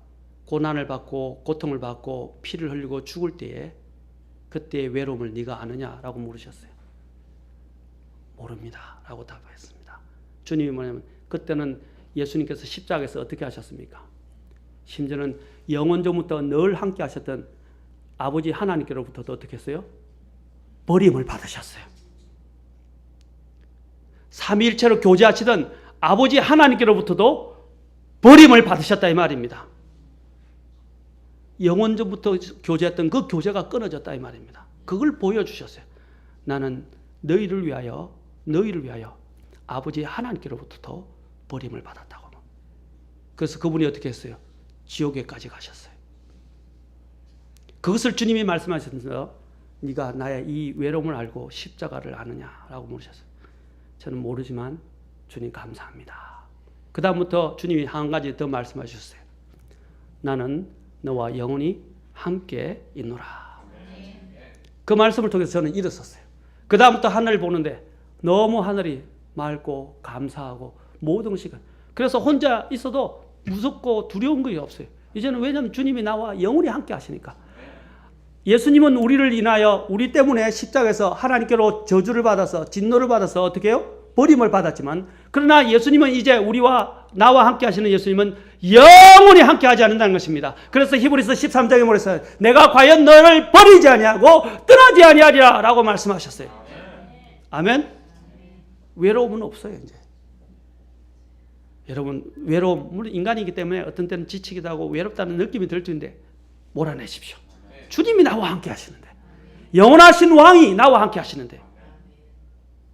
고난을 받고 고통을 받고 피를 흘리고 죽을 때에 그때의 외로움을 네가 아느냐라고 물으셨어요. 모릅니다 라고 답했습니다. 주님이 뭐냐면, 그때는 예수님께서 십자가에서 어떻게 하셨습니까? 심지어는 영원전부터 늘 함께 하셨던 아버지 하나님께로부터도 어떻게 했어요? 버림을 받으셨어요. 삼위일체로 교제하시던 아버지 하나님께로부터도 버림을 받으셨다 이 말입니다. 영원전부터 교제했던 그 교제가 끊어졌다 이 말입니다. 그걸 보여주셨어요. 나는 너희를 위하여 아버지 하나님께로부터도 버림을 받았다고. 그래서 그분이 어떻게 했어요? 지옥에까지 가셨어요. 그것을 주님이 말씀하셔서 네가 나의 이 외로움을 알고 십자가를 아느냐라고 물으셨어요. 저는 모르지만 주님 감사합니다. 그 다음부터 주님이 한 가지 더 말씀하셨어요. 나는 너와 영원히 함께 있노라. 그 말씀을 통해서 저는 일어섰어요. 그 다음부터 하늘을 보는데 너무 하늘이 맑고 감사하고 모든 시간. 그래서 혼자 있어도 무섭고 두려운 것이 없어요. 이제는 왜냐하면 주님이 나와 영원히 함께 하시니까. 예수님은 우리를 인하여 우리 때문에 십자가에서 하나님께로 저주를 받아서 진노를 받아서 어떻게 해요? 버림을 받았지만, 그러나 예수님은 이제 우리와 나와 함께 하시는 예수님은 영원히 함께 하지 않는다는 것입니다. 그래서 히브리서 13장에 말했어요. 내가 과연 너를 버리지 아니하고 떠나지 아니하리라 라고 말씀하셨어요. 아멘. 외로움은 없어요. 이제 여러분, 외로움, 물론 인간이기 때문에 어떤 때는 지치기도 하고 외롭다는 느낌이 들 텐데 몰아내십시오. 주님이 나와 함께 하시는데, 영원하신 왕이 나와 함께 하시는데.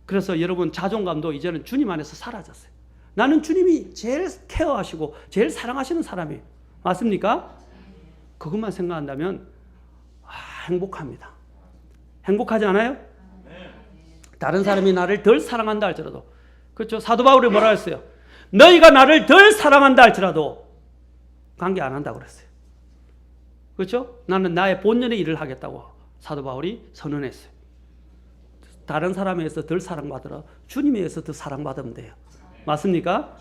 그래서 여러분, 자존감도 이제는 주님 안에서 사라졌어요. 나는 주님이 제일 케어하시고 제일 사랑하시는 사람이에요. 맞습니까? 그것만 생각한다면 행복합니다. 행복하지 않아요? 다른 사람이 나를 덜 사랑한다 할지라도, 그렇죠? 사도 바울이 뭐라 했어요? 너희가 나를 덜 사랑한다 할지라도 관계 안 한다고 그랬어요. 그렇죠? 나는 나의 본연의 일을 하겠다고 사도 바울이 선언했어요. 다른 사람에서 덜 사랑받으라 주님에 의해서 더 사랑받으면 돼요. 맞습니까?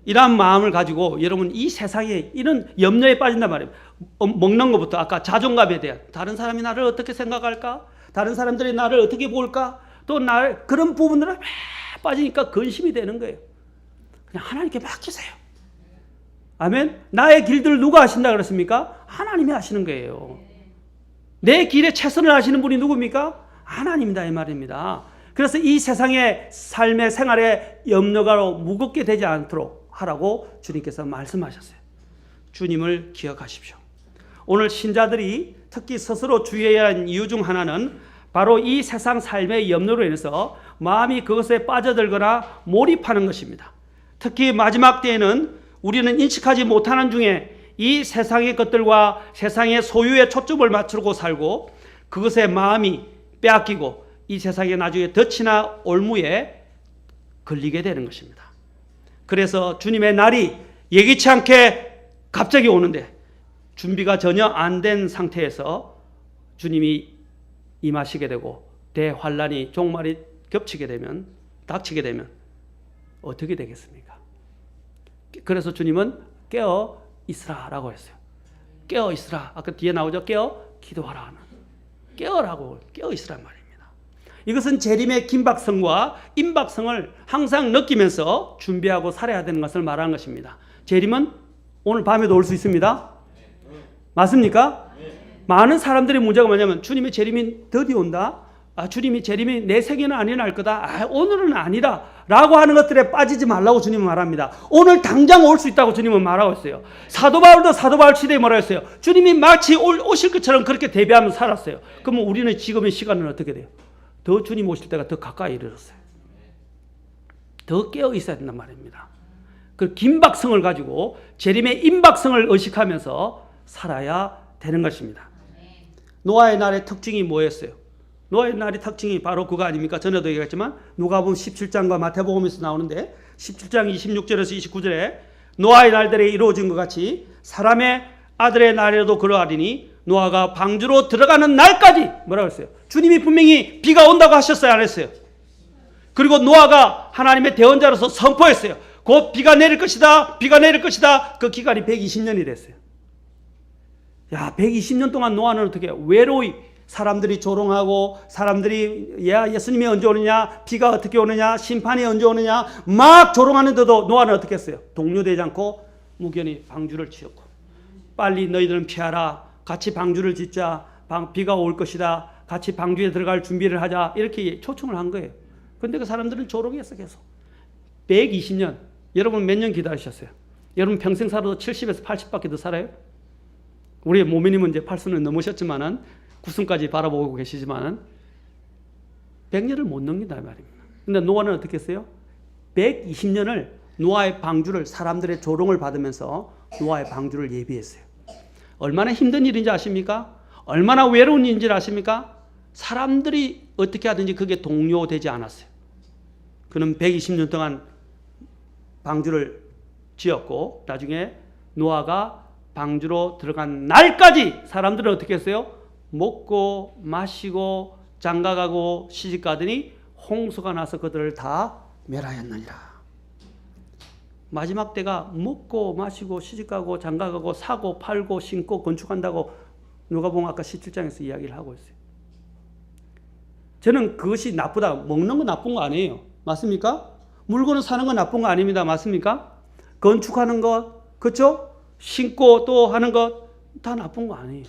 이러한 마음을 가지고 여러분, 이 세상에 이런 염려에 빠진단 말이에요. 먹는 것부터 아까 자존감에 대한, 다른 사람이 나를 어떻게 생각할까? 다른 사람들이 나를 어떻게 볼까? 또 나를, 그런 부분들에 빠지니까 근심이 되는 거예요. 그냥 하나님께 맡기세요. 아멘. 나의 길들을 누가 하신다 그랬습니까? 하나님이 하시는 거예요. 내 길에 최선을 하시는 분이 누굽니까? 하나님이다 이 말입니다. 그래서 이 세상의 삶의 생활에 염려가 무겁게 되지 않도록 하라고 주님께서 말씀하셨어요. 주님을 기억하십시오. 오늘 신자들이 특히 스스로 주의해야 하는 이유 중 하나는 바로 이 세상 삶의 염려로 인해서 마음이 그것에 빠져들거나 몰입하는 것입니다. 특히 마지막 때에는 우리는 인식하지 못하는 중에 이 세상의 것들과 세상의 소유에 초점을 맞추고 살고 그것에 마음이 빼앗기고 이 세상의 나중에 덫이나 올무에 걸리게 되는 것입니다. 그래서 주님의 날이 예기치 않게 갑자기 오는데 준비가 전혀 안 된 상태에서 주님이 임하시게 되고 대환란이 종말이 닥치게 되면 어떻게 되겠습니까? 그래서 주님은 깨어 있으라라고 했어요. 깨어 있으라. 아까 뒤에 나오죠. 깨어 기도하라. 깨어라고 깨어 있으란 말입니다. 이것은 재림의 긴박성과 임박성을 항상 느끼면서 준비하고 살아야 되는 것을 말하는 것입니다. 재림은 오늘 밤에도 올 수 있습니다. 맞습니까? 많은 사람들의 문제가 뭐냐면 주님의 재림이 드디어 온다. 주님이 재림이 내 세계는 아니나 할 거다. 오늘은 아니라 라고 하는 것들에 빠지지 말라고 주님은 말합니다. 오늘 당장 올 수 있다고 주님은 말하고 있어요. 사도 바울도 사도 바울 시대에 뭐라 했어요? 주님이 마치 오실 것처럼 그렇게 대비하면서 살았어요. 그러면 우리는 지금의 시간은 어떻게 돼요? 더 주님 오실 때가 더 가까이 이르렀어요. 더 깨어 있어야 된단 말입니다. 그 긴박성을 가지고 재림의 임박성을 의식하면서 살아야 되는 것입니다. 노아의 날의 특징이 뭐였어요? 노아의 날의 특징이 바로 그거 아닙니까? 전에도 얘기했지만 누가복음 17장과 마태복음에서 나오는데 17장 26절에서 29절에 노아의 날들에 이루어진 것 같이 사람의 아들의 날에도 그러하리니 노아가 방주로 들어가는 날까지 뭐라고 했어요? 주님이 분명히 비가 온다고 하셨어요? 안 했어요? 그리고 노아가 하나님의 대언자로서 선포했어요. 곧 비가 내릴 것이다. 비가 내릴 것이다. 그 기간이 120년이 됐어요. 야, 120년 동안 노아는 어떻게 해요? 외로이 사람들이 조롱하고 사람들이 예수님이 언제 오느냐, 비가 어떻게 오느냐, 심판이 언제 오느냐 막 조롱하는데도 노아는 어떻게 했어요? 동요되지 않고 무견히 방주를 지었고 빨리 너희들은 피하라. 같이 방주를 짓자. 비가 올 것이다. 같이 방주에 들어갈 준비를 하자. 이렇게 초청을 한 거예요. 그런데 그 사람들은 조롱했어 계속. 120년. 여러분 몇 년 기다리셨어요? 여러분 평생 살아도 70에서 80밖에 더 살아요? 우리 모미님은 이제 80은 넘으셨지만은 90까지 바라보고 계시지만은 100년을 못 넘긴다 말입니다. 근데 노아는 어떻게 했어요? 120년을 노아의 방주를 사람들의 조롱을 받으면서 노아의 방주를 예비했어요. 얼마나 힘든 일인지 아십니까? 얼마나 외로운 일인지 아십니까? 사람들이 어떻게 하든지 그게 동요되지 않았어요. 그는 120년 동안 방주를 지었고 나중에 노아가 방주로 들어간 날까지 사람들은 어떻게 했어요? 먹고 마시고 장가가고 시집가더니 홍수가 나서 그들을 다 멸하였느니라. 마지막 때가 먹고 마시고 시집가고 장가가고 사고 팔고 신고 건축한다고 누가복음 아까 17장에서 이야기를 하고 있어요. 저는 그것이 나쁘다. 먹는 건 나쁜 거 아니에요. 맞습니까? 물건을 사는 건 나쁜 거 아닙니다. 맞습니까? 건축하는 것, 그렇죠? 신고 또 하는 것 다 나쁜 거 아니에요.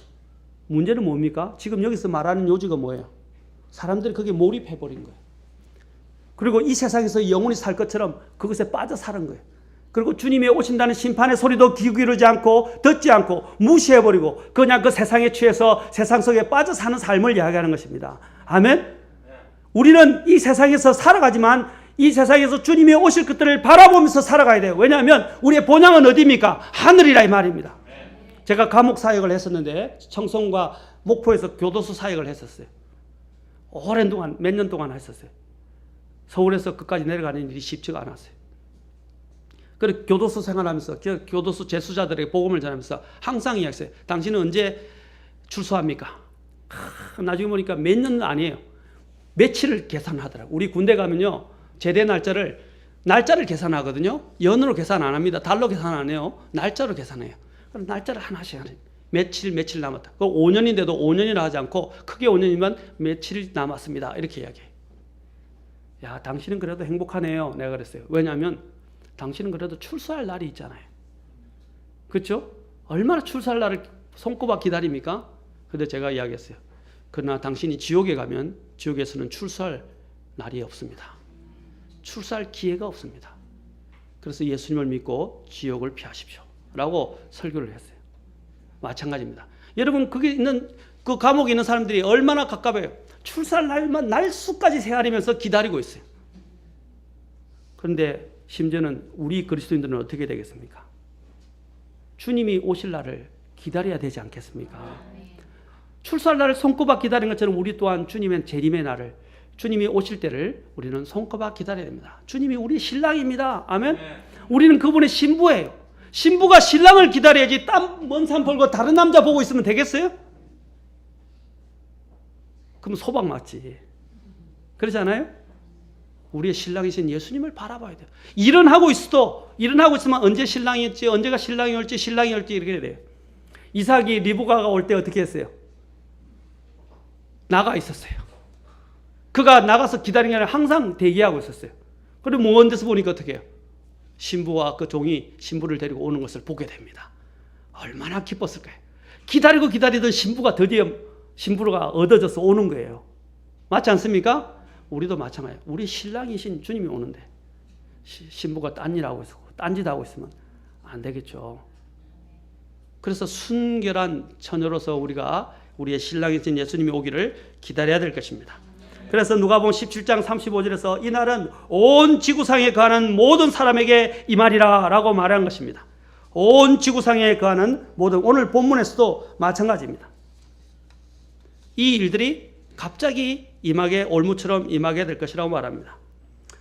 문제는 뭡니까? 지금 여기서 말하는 요지가 뭐예요? 사람들이 거기에 몰입해버린 거예요. 그리고 이 세상에서 영원히 살 것처럼 그것에 빠져 사는 거예요. 그리고 주님이 오신다는 심판의 소리도 귀 기울이지 않고 듣지 않고 무시해버리고 그냥 그 세상에 취해서 세상 속에 빠져 사는 삶을 이야기하는 것입니다. 아멘? 우리는 이 세상에서 살아가지만 이 세상에서 주님이 오실 것들을 바라보면서 살아가야 돼요. 왜냐하면 우리의 본향은 어디입니까? 하늘이라 이 말입니다. 제가 감옥 사역을 했었는데 청송과 목포에서 교도소 사역을 했었어요. 오랜 동안 몇 년 동안 했었어요. 서울에서 끝까지 내려가는 일이 쉽지가 않았어요. 그래서 교도소 생활하면서 교도소 재수자들에게 복음을 전하면서 항상 이야기했어요. 당신은 언제 출소합니까? 나중에 보니까 몇 년은 아니에요. 며칠을 계산하더라고요. 우리 군대 가면요. 제대 날짜를 계산하거든요. 연으로 계산 안 합니다. 달러 계산 안 해요. 날짜로 계산해요. 그럼 날짜를 하나씩 하는 며칠 남았다. 그 5년인데도 5년이라 하지 않고 크게 5년이면 며칠 남았습니다. 이렇게 이야기해요. 야, 당신은 그래도 행복하네요. 내가 그랬어요. 왜냐하면 당신은 그래도 출소할 날이 있잖아요. 그렇죠? 얼마나 출소할 날을 손꼽아 기다립니까? 근데 제가 이야기했어요. 그러나 당신이 지옥에 가면 지옥에서는 출소할 날이 없습니다. 출소할 기회가 없습니다. 그래서 예수님을 믿고 지옥을 피하십시오. 라고 설교를 했어요. 마찬가지입니다. 여러분, 거기 있는 그 감옥에 있는 사람들이 얼마나 가까워요. 출소할 날만 날수까지 세아리면서 기다리고 있어요. 그런데 심지어는 우리 그리스도인들은 어떻게 되겠습니까? 주님이 오실 날을 기다려야 되지 않겠습니까? 출소할 날을 손꼽아 기다리는 것처럼 우리 또한 주님의 재림의 날을, 주님이 오실 때를 우리는 손꼽아 기다려야 됩니다. 주님이 우리 신랑입니다. 아멘? 우리는 그분의 신부예요. 신부가 신랑을 기다려야지 땀 먼 산 벌고 다른 남자 보고 있으면 되겠어요? 그럼 소방 맞지. 그렇지 않아요? 우리의 신랑이신 예수님을 바라봐야 돼요. 일은 하고 있으면 언제 신랑이었지, 언제가 신랑이 올지 이렇게 해야 돼요. 이삭이 리브가가 올 때 어떻게 했어요? 나가 있었어요. 그가 나가서 기다리는 게 아니라 항상 대기하고 있었어요. 그리고 먼 데서 보니까 어떻게 해요? 신부와 그 종이 신부를 데리고 오는 것을 보게 됩니다. 얼마나 기뻤을까요? 기다리고 기다리던 신부가 드디어 신부가 얻어져서 오는 거예요. 맞지 않습니까? 우리도 마찬가지예요. 우리 신랑이신 주님이 오는데 신부가 딴 일하고 있고 딴짓 하고 있으면 안 되겠죠. 그래서 순결한 처녀로서 우리가 우리의 신랑이신 예수님이 오기를 기다려야 될 것입니다. 그래서 누가복음 17장 35절에서 이날은 온 지구상에 거하는 모든 사람에게 이 말이라 라고 말한 것입니다. 온 지구상에 거하는 모든, 오늘 본문에서도 마찬가지입니다. 이 일들이 갑자기 올무처럼 임하게 될 것이라고 말합니다.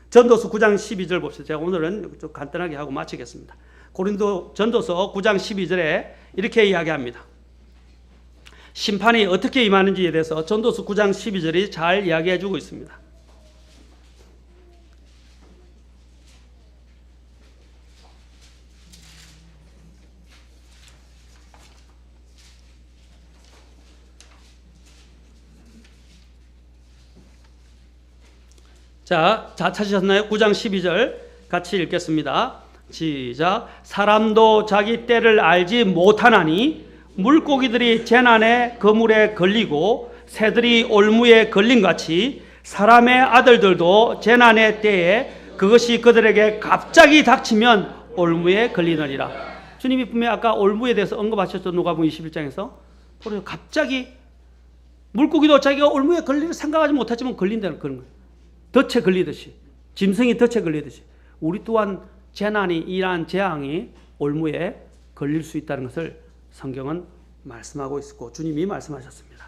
전도서 9장 12절 봅시다. 제가 오늘은 좀 간단하게 하고 마치겠습니다. 고린도 전도서 9장 12절에 이렇게 이야기합니다. 심판이 어떻게 임하는지에 대해서 전도서 9장 12절이 잘 이야기해 주고 있습니다. 자, 찾으셨나요? 9장 12절 같이 읽겠습니다. 시작. 사람도 자기 때를 알지 못하나니 물고기들이 재난에 그물에 걸리고 새들이 올무에 걸린 같이 사람의 아들들도 재난의 때에 그것이 그들에게 갑자기 닥치면 올무에 걸리느니라. 주님이 분명히 아까 올무에 대해서 언급하셨죠. 누가복음 21장에서. 그래서 갑자기 물고기도 자기가 올무에 걸리를 생각하지 못하지만 걸린다는 그런 거예요. 덫에 걸리듯이, 짐승이 덫에 걸리듯이 우리 또한 재난이, 이러한 재앙이 올무에 걸릴 수 있다는 것을 성경은 말씀하고 있고 주님이 말씀하셨습니다.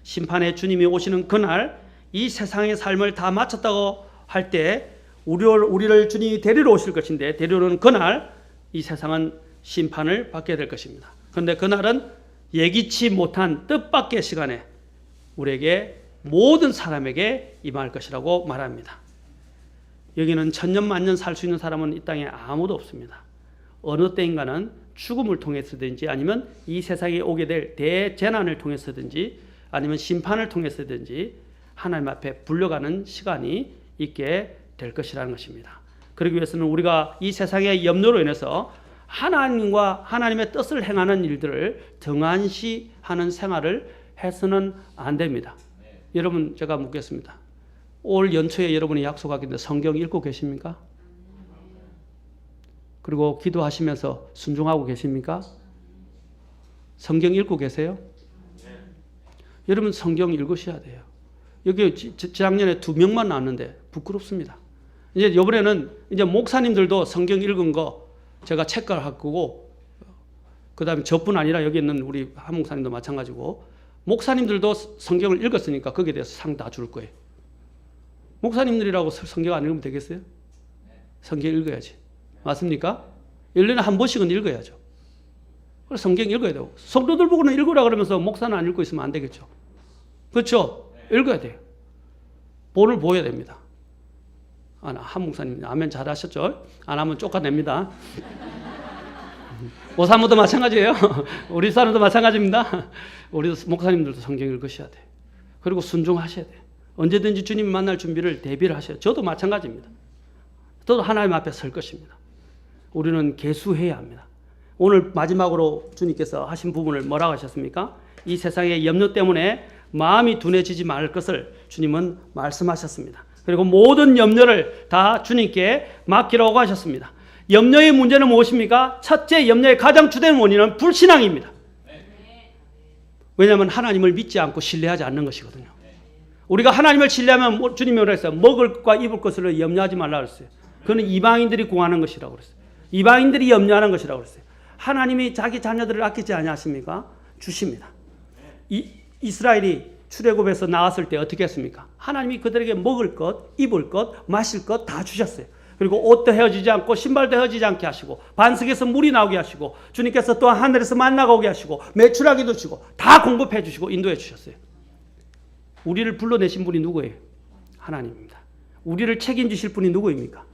심판의 주님이 오시는 그날 이 세상의 삶을 다 마쳤다고 할 때 우리를 주님이 데리러 오실 것인데, 데리러오는 그날 이 세상은 심판을 받게 될 것입니다. 그런데 그날은 예기치 못한 뜻밖의 시간에 우리에게 모든 사람에게 임할 것이라고 말합니다. 여기는 천년 만년 살 수 있는 사람은 이 땅에 아무도 없습니다. 어느 때인가는 죽음을 통해서든지 아니면 이 세상에 오게 될 대재난을 통해서든지 아니면 심판을 통해서든지 하나님 앞에 불려가는 시간이 있게 될 것이라는 것입니다. 그러기 위해서는 우리가 이 세상의 염려로 인해서 하나님과 하나님의 뜻을 행하는 일들을 등한시하는 생활을 해서는 안 됩니다. 여러분, 제가 묻겠습니다. 올 연초에 여러분이 약속하겠는데 성경 읽고 계십니까? 그리고 기도하시면서 순종하고 계십니까? 성경 읽고 계세요? 여러분, 성경 읽으셔야 돼요. 여기 재작년에 2명만 나왔는데 부끄럽습니다. 이제 이번에는 이제 목사님들도 성경 읽은 거 제가 체크를 할 거고, 그 다음에 저뿐 아니라 여기 있는 우리 한 목사님도 마찬가지고, 목사님들도 성경을 읽었으니까 거기에 대해서 상 다 줄 거예요. 목사님들이라고 성경 안 읽으면 되겠어요? 성경 읽어야지. 맞습니까? 1년에 한 번씩은 읽어야죠. 그래서 성경 읽어야 되고, 성도들 보고는 읽으라 그러면서 목사는 안 읽고 있으면 안 되겠죠. 그렇죠? 읽어야 돼요. 본을 보여야 됩니다. 한 목사님 아멘 잘하셨죠? 안 하면 쫓아냅니다. 오사무도 마찬가지예요. 우리 사람도 마찬가지입니다. 우리 목사님들도 성경 읽으셔야 돼요. 그리고 순종하셔야 돼요. 언제든지 주님 만날 준비를 대비를 하셔야 돼요. 저도 마찬가지입니다. 저도 하나님 앞에 설 것입니다. 우리는 계수해야 합니다. 오늘 마지막으로 주님께서 하신 부분을 뭐라고 하셨습니까? 이 세상의 염려 때문에 마음이 둔해지지 말 것을 주님은 말씀하셨습니다. 그리고 모든 염려를 다 주님께 맡기라고 하셨습니다. 염려의 문제는 무엇입니까? 첫째, 염려의 가장 주된 원인은 불신앙입니다. 왜냐하면 하나님을 믿지 않고 신뢰하지 않는 것이거든요. 우리가 하나님을 신뢰하면 주님이 뭐라 했어요? 먹을 것과 입을 것을 염려하지 말라 그랬어요. 그건 이방인들이 구하는 것이라고 그랬어요. 이방인들이 염려하는 것이라고 그랬어요. 하나님이 자기 자녀들을 아끼지 아니하십니까? 주십니다. 이스라엘이 출애굽에서 나왔을 때 어떻게 했습니까? 하나님이 그들에게 먹을 것, 입을 것, 마실 것 다 주셨어요. 그리고 옷도 헤어지지 않고 신발도 헤어지지 않게 하시고 반석에서 물이 나오게 하시고 주님께서 또한 하늘에서 만나가 오게 하시고 매출하기도 주시고 다 공급해 주시고 인도해 주셨어요. 우리를 불러내신 분이 누구예요? 하나님입니다. 우리를 책임지실 분이 누구입니까?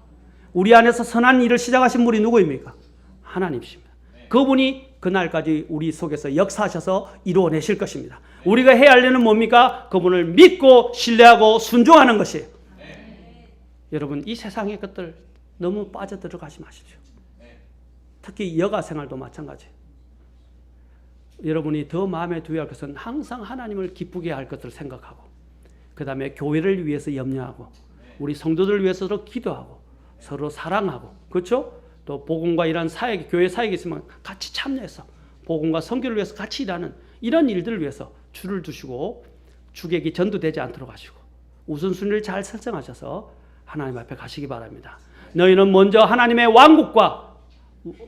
우리 안에서 선한 일을 시작하신 분이 누구입니까? 하나님이십니다. 그분이 그날까지 우리 속에서 역사하셔서 이루어내실 것입니다. 우리가 해야 할 일은 뭡니까? 그분을 믿고 신뢰하고 순종하는 것이에요. 여러분, 이 세상의 것들 너무 빠져들어가지 마십시오. 특히 여가 생활도 마찬가지예요. 여러분이 더 마음에 두어야 할 것은 항상 하나님을 기쁘게 할 것들을 생각하고 그 다음에 교회를 위해서 염려하고 우리 성도들을 위해서도 기도하고 서로 사랑하고 그렇죠? 또 복음과 이런 사역, 교회 사역이 있으면 같이 참여해서 복음과 선교를 위해서 같이 일하는 이런 일들을 위해서 줄을 두시고 주객이 전도되지 않도록 하시고 우선순위를 잘 설정하셔서 하나님 앞에 가시기 바랍니다. 너희는 먼저 하나님의 왕국과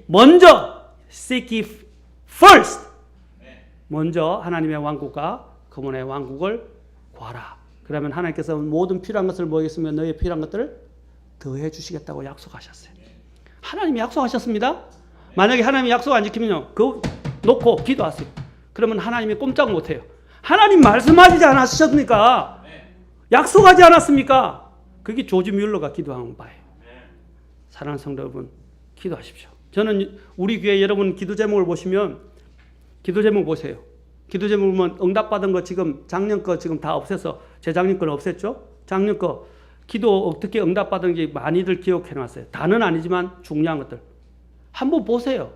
먼저 seek ye first 먼저 하나님의 왕국과 그분의 왕국을 구하라. 그러면 하나님께서 모든 필요한 것을 모으겠으면 너희의 필요한 것들을 더해 주시겠다고 약속하셨어요. 하나님이 약속하셨습니다. 만약에 하나님이 약속 안 지키면요, 그거 놓고 기도하세요. 그러면 하나님이 꼼짝 못해요. 하나님 말씀하지 않으셨습니까? 약속하지 않았습니까? 그게 조지 뮬러가 기도한 바예요. 사랑하는 성도 여러분, 기도하십시오. 저는 우리 교회 여러분 기도 제목을 보시면 기도 제목 보세요. 기도 제목 보면 응답받은 거 지금 작년 거 지금 다 없애서 재작년 거는 없앴죠? 작년 거 기도 어떻게 응답받은 게 많이들 기억해 놨어요. 다는 아니지만 중요한 것들. 한번 보세요.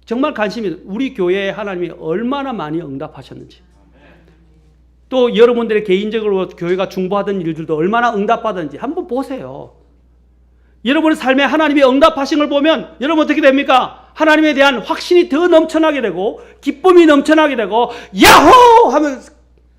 정말 관심이 우리 교회에 하나님이 얼마나 많이 응답하셨는지. 또 여러분들의 개인적으로 교회가 중보하던 일들도 얼마나 응답받았는지 한번 보세요. 여러분의 삶에 하나님이 응답하신 걸 보면 여러분 어떻게 됩니까? 하나님에 대한 확신이 더 넘쳐나게 되고 기쁨이 넘쳐나게 되고 야호! 하면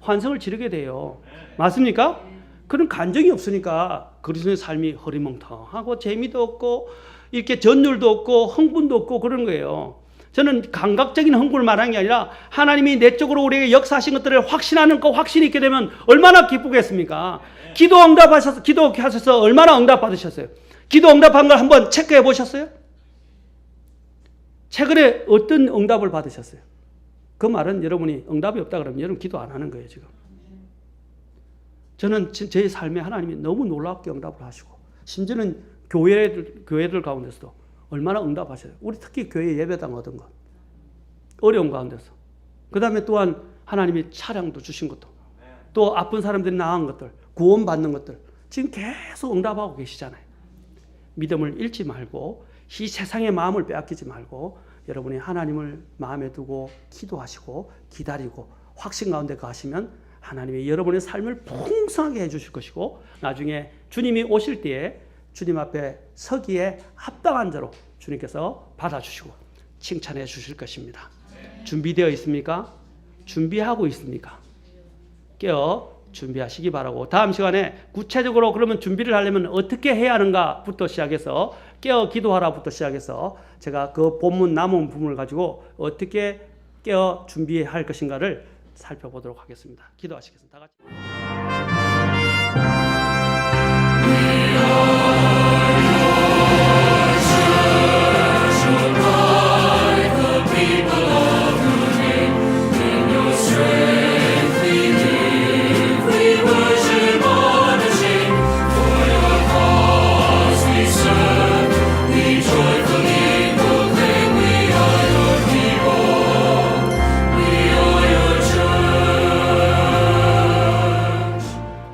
환성을 지르게 돼요. 맞습니까? 그런 감정이 없으니까 그리스도의 삶이 허리멍텅하고 재미도 없고 이렇게 전율도 없고 흥분도 없고 그런 거예요. 저는 감각적인 흥분을 말하는 게 아니라 하나님이 내적으로 우리에게 역사하신 것들을 확신하는 그 확신이 있게 되면 얼마나 기쁘겠습니까? 기도하셔서 얼마나 응답 받으셨어요? 기도 응답한 걸 한번 체크해 보셨어요? 최근에 어떤 응답을 받으셨어요? 그 말은 여러분이 응답이 없다 그러면 여러분 기도 안 하는 거예요, 지금. 저는 제 삶에 하나님이 너무 놀랍게 응답을 하시고 심지어는 교회들 가운데서도 얼마나 응답하셔요. 우리 특히 교회 예배당 얻은 것. 어려운 가운데서. 그 다음에 또한 하나님이 차량도 주신 것도. 또 아픈 사람들이 나은 것들. 구원받는 것들. 지금 계속 응답하고 계시잖아요. 믿음을 잃지 말고 이 세상의 마음을 빼앗기지 말고 여러분이 하나님을 마음에 두고 기도하시고 기다리고 확신 가운데 가시면 하나님이 여러분의 삶을 풍성하게 해주실 것이고 나중에 주님이 오실 때에 주님 앞에 서기에 합당한 자로 주님께서 받아주시고 칭찬해 주실 것입니다. 준비되어 있습니까? 준비하고 있습니까? 깨어 준비하시기 바라고 다음 시간에 구체적으로 그러면 준비를 하려면 어떻게 해야 하는가부터 시작해서 깨어 기도하라부터 시작해서 제가 그 본문 남은 부분을 가지고 어떻게 깨어 준비할 것인가를 살펴보도록 하겠습니다. 기도하시겠습니다. 다 같이.